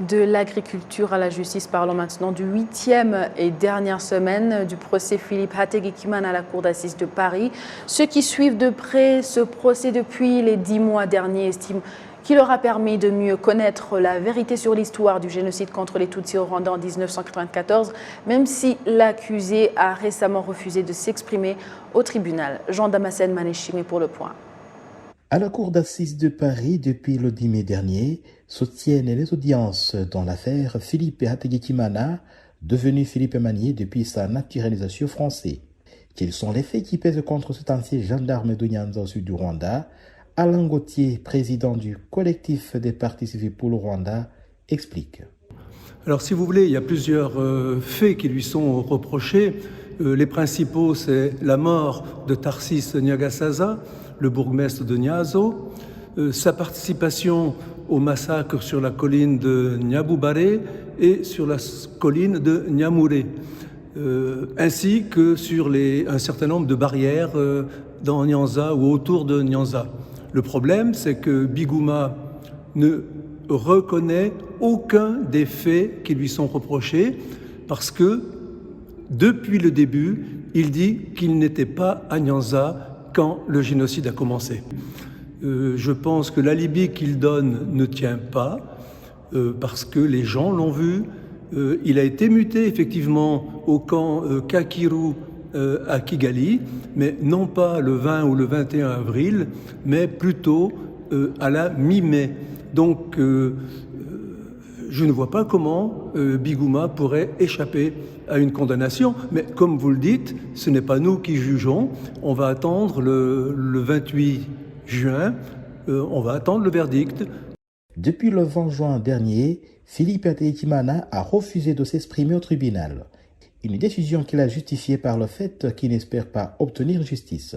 De l'agriculture à la justice, parlons maintenant du 8e et dernière semaine du procès Philippe Hategekimana à la Cour d'assises de Paris. Ceux qui suivent de près ce procès depuis les 10 mois derniers estiment qu'il leur a permis de mieux connaître la vérité sur l'histoire du génocide contre les Tutsis au Rwanda en 1994, même si l'accusé a récemment refusé de s'exprimer au tribunal. Jean Damascène Manéchimé pour le point. À la Cour d'assises de Paris, depuis le 10 mai dernier, se tiennent les audiences dans l'affaire Philippe Hategekimana, devenu Philippe Manier depuis sa naturalisation française. Quels sont les faits qui pèsent contre cet ancien gendarme de Nyanza au sud du Rwanda? Alain Gauthier, président du collectif des partis civils pour le Rwanda, explique. Alors si vous voulez, il y a plusieurs faits qui lui sont reprochés. Les principaux, c'est la mort de Tarsis Nyagasaza, le bourgmestre de Nyazo, sa participation au massacre sur la colline de Nyabubare et sur la colline de Nyamure, ainsi que sur un certain nombre de barrières dans Nyanza ou autour de Nyanza. Le problème, c'est que Biguma ne reconnaît aucun des faits qui lui sont reprochés parce que, depuis le début, il dit qu'il n'était pas à Nyanza quand le génocide a commencé. Je pense que l'alibi qu'il donne ne tient pas parce que les gens l'ont vu. Il a été muté effectivement au camp Kakiru à Kigali, mais non pas le 20 ou le 21 avril, mais plutôt à la mi-mai. Donc je ne vois pas comment Biguma pourrait échapper à une condamnation. Mais comme vous le dites, ce n'est pas nous qui jugeons. On va attendre le 28 juin, on va attendre le verdict. Depuis le 20 juin dernier, Philippe Hategekimana a refusé de s'exprimer au tribunal. Une décision qu'il a justifiée par le fait qu'il n'espère pas obtenir justice.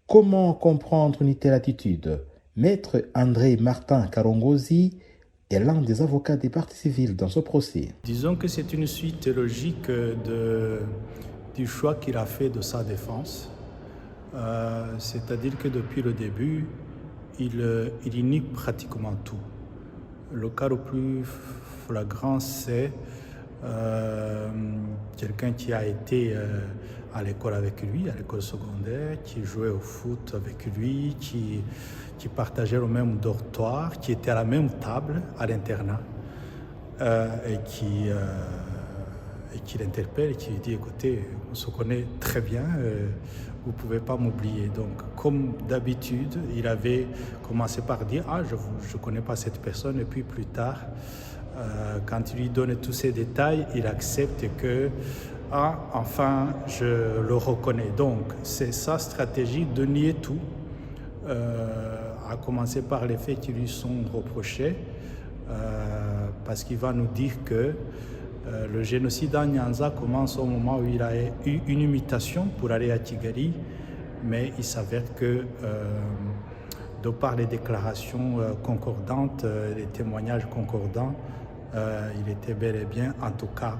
Comment comprendre une telle attitude? Maître André Martin Karongozi est l'un des avocats des parties civiles dans ce procès. Disons que c'est une suite logique du choix qu'il a fait de sa défense. C'est-à-dire que depuis le début, il nie pratiquement tout. Le cas le plus flagrant, c'est quelqu'un qui a été à l'école avec lui, à l'école secondaire, qui jouait au foot avec lui, qui partageait le même dortoir, qui était à la même table à l'internat et qui l'interpelle et qui lui dit « Écoutez, on se connaît très bien, vous ne pouvez pas m'oublier ». Donc, comme d'habitude, il avait commencé par dire « Ah, je ne connais pas cette personne » et puis plus tard, quand il lui donne tous ces détails, il accepte que « Ah, enfin, je le reconnais ». Donc, c'est sa stratégie de nier tout, à commencer par les faits qui lui sont reprochés, parce qu'il va nous dire que le génocide à Nyanza commence au moment où il a eu une invitation pour aller à Kigali, mais il s'avère que, de par les déclarations concordantes, les témoignages concordants, il était bel et bien, en tout cas,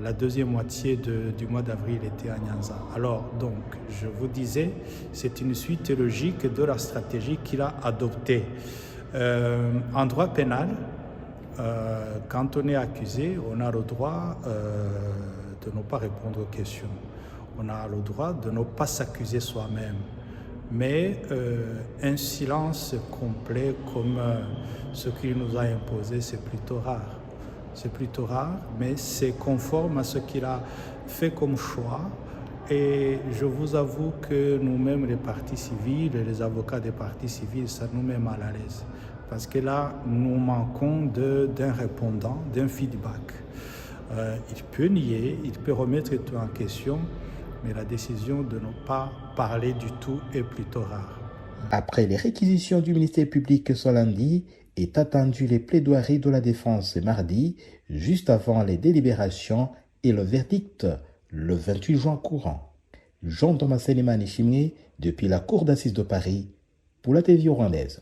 la deuxième moitié du mois d'avril était à Nyanza. Alors, donc, je vous disais, c'est une suite logique de la stratégie qu'il a adoptée. En droit pénal, quand on est accusé, on a le droit de ne pas répondre aux questions. On a le droit de ne pas s'accuser soi-même. Mais un silence complet comme ce qu'il nous a imposé, c'est plutôt rare. C'est plutôt rare, mais c'est conforme à ce qu'il a fait comme choix. Et je vous avoue que nous-mêmes, les partis civils, les avocats des partis civils, ça nous met mal à l'aise. Parce que là, nous manquons d'un répondant, d'un feedback. Il peut nier, il peut remettre tout en question, mais la décision de ne pas parler du tout est plutôt rare. Après les réquisitions du ministère public ce lundi, est attendu les plaidoiries de la défense mardi, juste avant les délibérations et le verdict le 28 juin courant. Jean Damascène Manéchimé depuis la Cour d'assises de Paris pour la TV rwandaise.